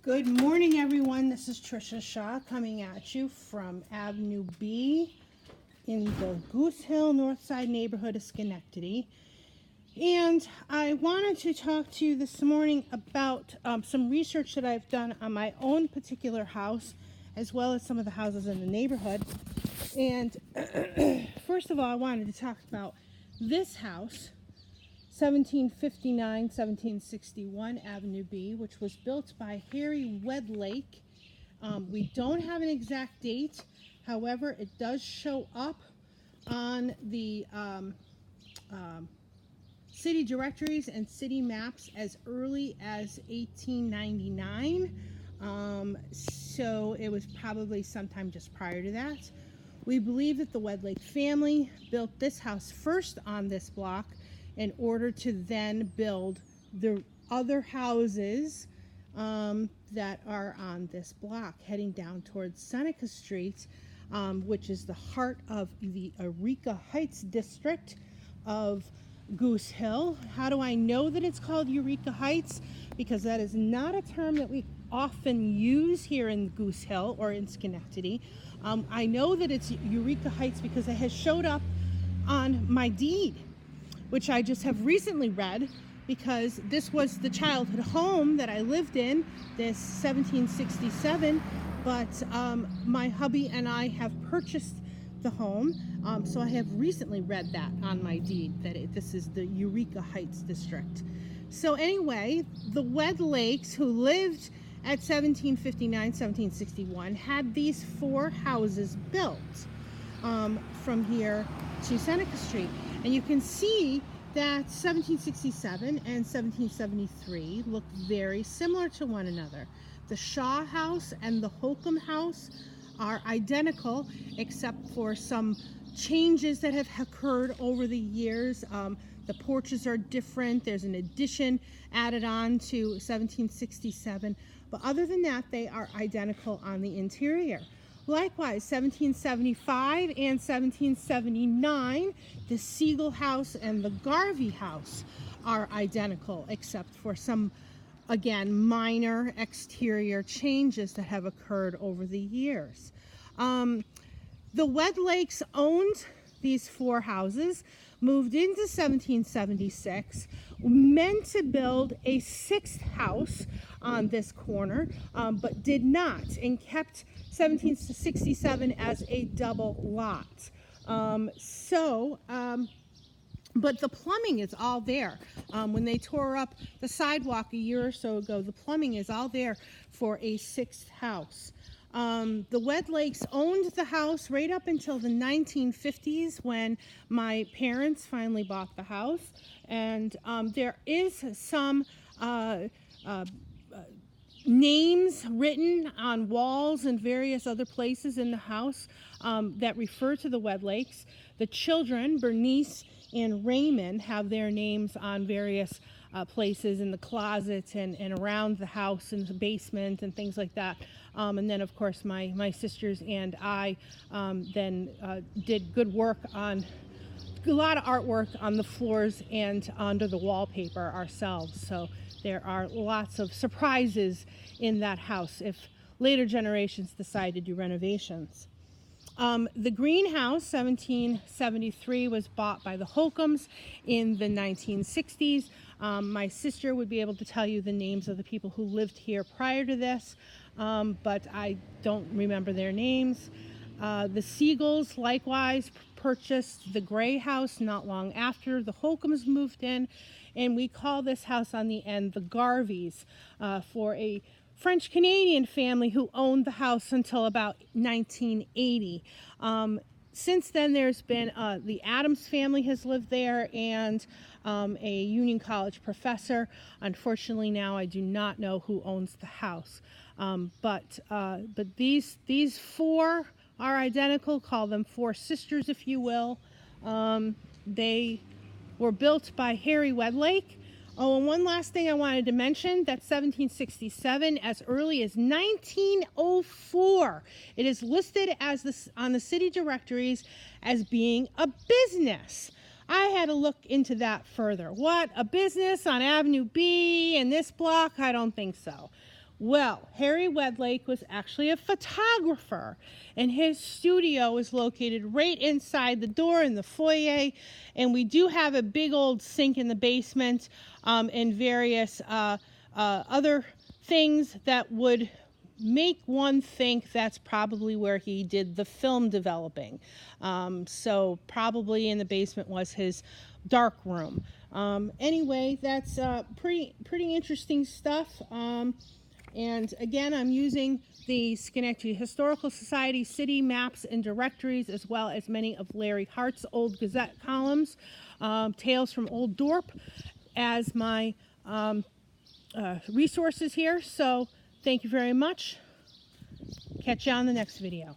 Good morning, everyone. This is Tricia Shaw coming at you from Avenue B in the Goose Hill Northside neighborhood of Schenectady. And I wanted to talk to you this morning about some research that I've done on my own particular house, as well as some of the houses in the neighborhood. And first of all, I wanted to talk about this house, 1761 Avenue B, which was built by Harry Wedlake. We don't have an exact date. However, it does show up on the city directories and city maps as early as 1899. So it was probably sometime just prior to that. We believe that the Wedlake family built this house first on this block in order to then build the other houses that are on this block, heading down towards Seneca Street, which is the heart of the Eureka Heights district of Goose Hill. How do I know that it's called Eureka Heights? Because that is not a term that we often use here in Goose Hill or in Schenectady. I know that it's Eureka Heights because it has showed up on my deed, which I just have recently read, because this was the childhood home that I lived in, this 1767, but my hubby and I have purchased the home, so I have recently read that on my deed, that this is the Eureka Heights district. So anyway, the Wedlakes, who lived at 1759, 1761, had these four houses built from here to Seneca Street. And you can see that 1767 and 1773 look very similar to one another. The Shaw House and the Holcomb House are identical, except for some changes that have occurred over the years. The porches are different. There's an addition added on to 1767. But other than that, they are identical on the interior. Likewise, 1775 and 1779, the Siegel House and the Garvey House are identical, except for some, again, minor exterior changes that have occurred over the years. The Wedlakes owned these four houses, moved into 1776, meant to build a sixth house on this corner, but did not, and kept 1767 as a double lot. But the plumbing is all there. When they tore up the sidewalk a year or so ago, the plumbing is all there for a sixth house. The Wedlakes owned the house right up until the 1950s, when my parents finally bought the house. And there is some names written on walls and various other places in the house that refer to the Wedlakes. The children, Bernice and Raymond, have their names on various places in the closets and around the house, in the basement and things like that. And then, of course, my sisters and I then did good work on a lot of artwork on the floors and under the wallpaper ourselves. So there are lots of surprises in that house if later generations decide to do renovations. The greenhouse, 1773, was bought by the Holcombs in the 1960s. My sister would be able to tell you the names of the people who lived here prior to this, but I don't remember their names. The Siegels likewise purchased the gray house not long after the Holcombs moved in, and we call this house on the end the Garveys, for a French-Canadian family who owned the house until about 1980. Since then, there's been the Adams family has lived there, and a Union College professor. Unfortunately, now I do not know who owns the house. But these four are identical. Call them four sisters, if you will. They were built by Harry Wedlake. Oh, and one last thing I wanted to mention, that's 1767, as early as 1904. It is listed as on the city directories as being a business. I had to look into that further. What, a business on Avenue B in this block? I don't think so. Well, Harry Wedlake was actually a photographer, and his studio is located right inside the door in the foyer. And we do have a big old sink in the basement, and various other things that would make one think that's probably where he did the film developing. So probably in the basement was his dark room. Anyway, that's pretty interesting stuff. And again, I'm using the Schenectady Historical Society city maps and directories, as well as many of Larry Hart's old Gazette columns, Tales from Old Dorp, as my resources here. So thank you very much. Catch you on the next video.